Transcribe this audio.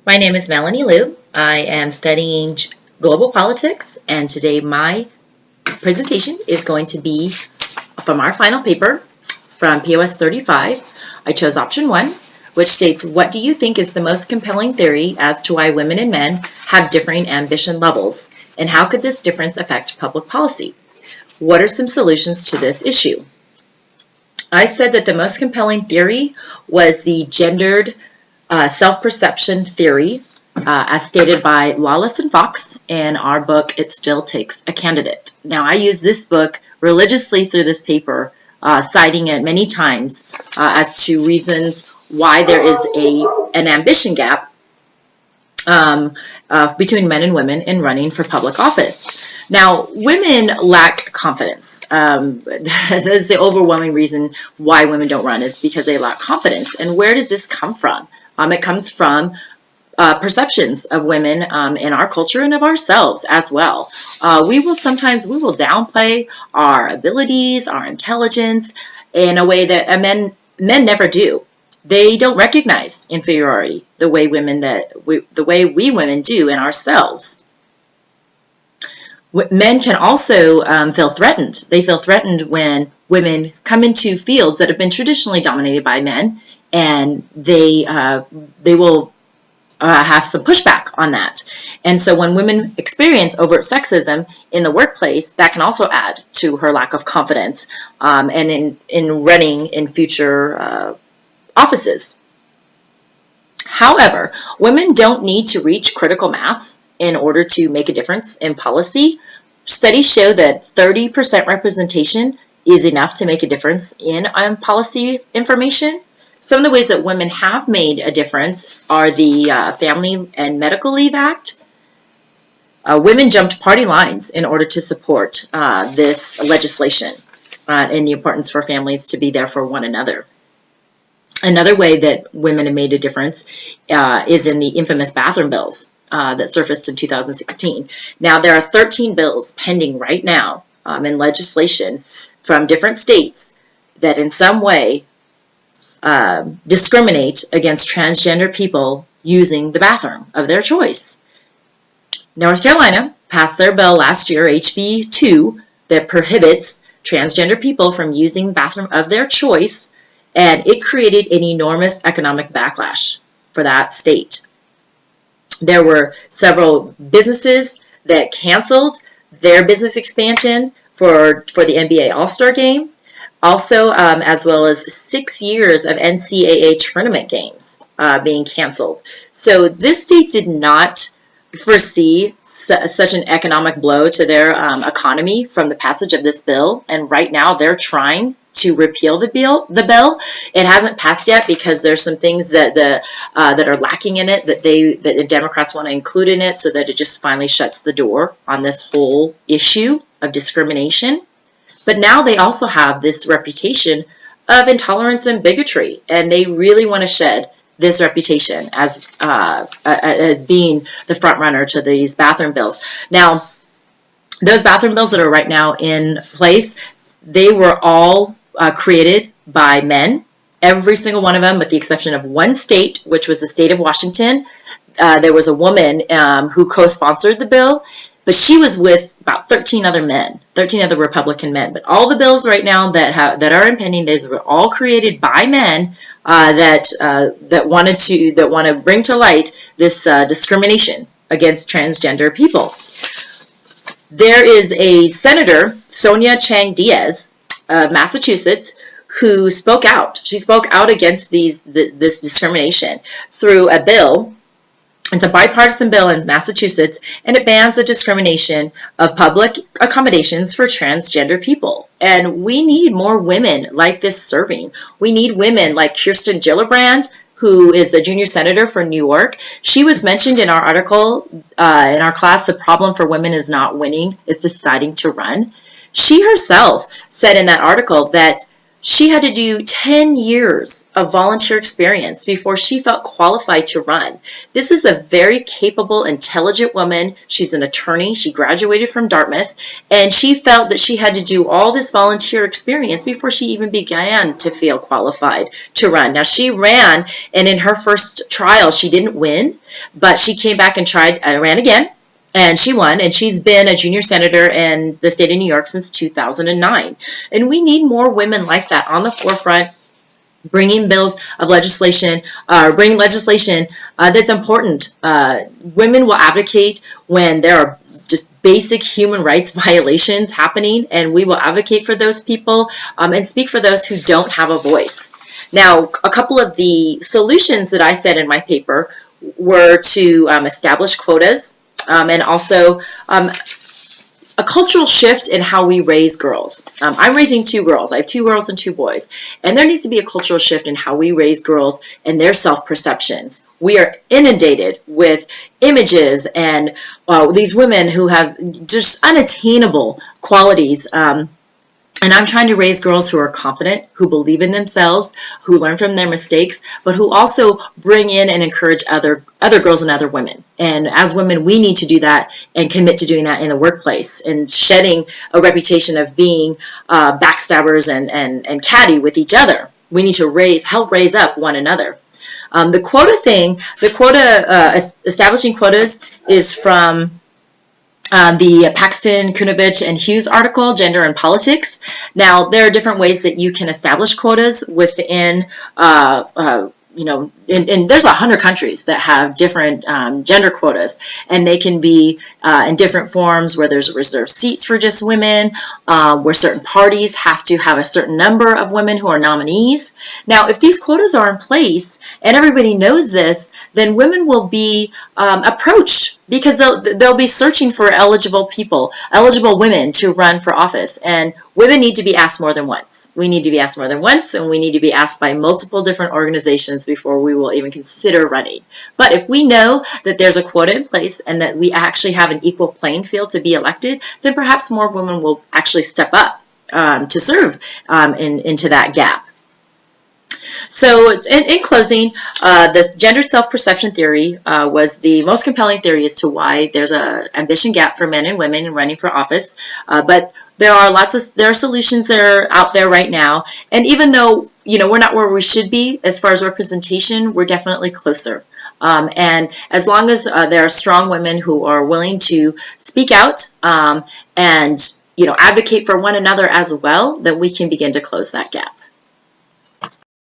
My name is Melanie Liu. I am studying global politics, and today my presentation is going to be from our final paper from POS 35. I chose option 1, which states, what do you think is the most compelling theory as to why women and men have differing ambition levels, and how could this difference affect public policy? What are some solutions to this issue? I said that the most compelling theory was the gendered self-perception theory, as stated by Lawless and Fox in our book, It Still Takes a Candidate. Now, I use this book religiously through this paper, citing it many times as to reasons why there is an ambition gap between men and women in running for public office. Now, women lack confidence. That is the overwhelming reason why women don't run, is because they lack confidence. And where does this come from? It comes from perceptions of women in our culture and of ourselves as well. We will downplay our abilities, our intelligence, in a way that men never do. They don't recognize inferiority the way we women do in ourselves. Men can also feel threatened. They feel threatened when women come into fields that have been traditionally dominated by men, and they will have some pushback on that. And so when women experience overt sexism in the workplace, that can also add to her lack of confidence and in running in future offices. However, women don't need to reach critical mass in order to make a difference in policy. Studies show that 30% representation is enough to make a difference in policy information. Some of the ways that women have made a difference are the Family and Medical Leave Act. Women jumped party lines in order to support this legislation and the importance for families to be there for one another. Another way that women have made a difference is in the infamous bathroom bills that surfaced in 2016. Now, there are 13 bills pending right now in legislation from different states that in some way discriminate against transgender people using the bathroom of their choice. North Carolina passed their bill last year, HB 2, that prohibits transgender people from using the bathroom of their choice, and it created an enormous economic backlash for that state. There were several businesses that canceled their business expansion for the NBA All-Star Game, also as well as 6 years of NCAA tournament games being canceled. So this state did not foresee such an economic blow to their economy from the passage of this bill, and right now they're trying to repeal the bill. It hasn't passed yet because there's some things that are lacking in it that the Democrats want to include in it, so that it just finally shuts the door on this whole issue of discrimination. But now they also have this reputation of intolerance and bigotry, and they really want to shed this reputation as being the front runner to these bathroom bills. Now, those bathroom bills that are right now in place, they were all created by men, every single one of them, with the exception of one state, which was the state of Washington. There was a woman who co-sponsored the bill, but she was with about 13 other Republican men. But all the bills right now that are impending, these were all created by men that want to bring to light this discrimination against transgender people. There is a Senator, Sonia Chang Diaz, of Massachusetts, who spoke out. She spoke out against this discrimination through a bill. It's a bipartisan bill in Massachusetts, and it bans the discrimination of public accommodations for transgender people. And we need more women like this serving. We need women like Kirsten Gillibrand, who is the junior senator for New York. She was mentioned in our article in our class, The Problem for Women is Not Winning, it's Deciding to Run. She herself said in that article that She had to do 10 years of volunteer experience before she felt qualified to run. This is a very capable, intelligent woman. She's an attorney. She graduated from Dartmouth, and she felt that she had to do all this volunteer experience before she even began to feel qualified to run. Now, she ran, and in her first trial, she didn't win, but she came back and ran again. And she won, and she's been a junior senator in the state of New York since 2009. And we need more women like that on the forefront, bringing bills of legislation, bringing legislation that's important. Women will advocate when there are just basic human rights violations happening, and we will advocate for those people and speak for those who don't have a voice. Now, a couple of the solutions that I said in my paper were to establish quotas, and also a cultural shift in how we raise girls. I'm raising 2 girls. I have 2 girls and 2 boys. And there needs to be a cultural shift in how we raise girls and their self-perceptions. We are inundated with images and these women who have just unattainable qualities. And I'm trying to raise girls who are confident, who believe in themselves, who learn from their mistakes, but who also bring in and encourage other girls and other women. And as women, we need to do that and commit to doing that in the workplace and shedding a reputation of being backstabbers and catty with each other. We need to help raise up one another. The quota thing, establishing quotas is from the Paxton, Kunovich, and Hughes article, Gender and Politics. Now, there are different ways that you can establish quotas within, and there's 100 countries that have different gender quotas, and they can be in different forms where there's reserved seats for just women, where certain parties have to have a certain number of women who are nominees. Now, if these quotas are in place and everybody knows this, then women will be approached because they'll be searching for eligible women to run for office, and women need to be asked more than once. We need to be asked more than once, and we need to be asked by multiple different organizations before we will even consider running. But if we know that there's a quota in place and that we actually have an equal playing field to be elected, then perhaps more women will actually step up to serve into that gap. So in closing, the gender self-perception theory was the most compelling theory as to why there's an ambition gap for men and women in running for office. But there are solutions that are out there right now. And even though, we're not where we should be as far as representation, we're definitely closer. And as long as there are strong women who are willing to speak out and, advocate for one another as well, then we can begin to close that gap.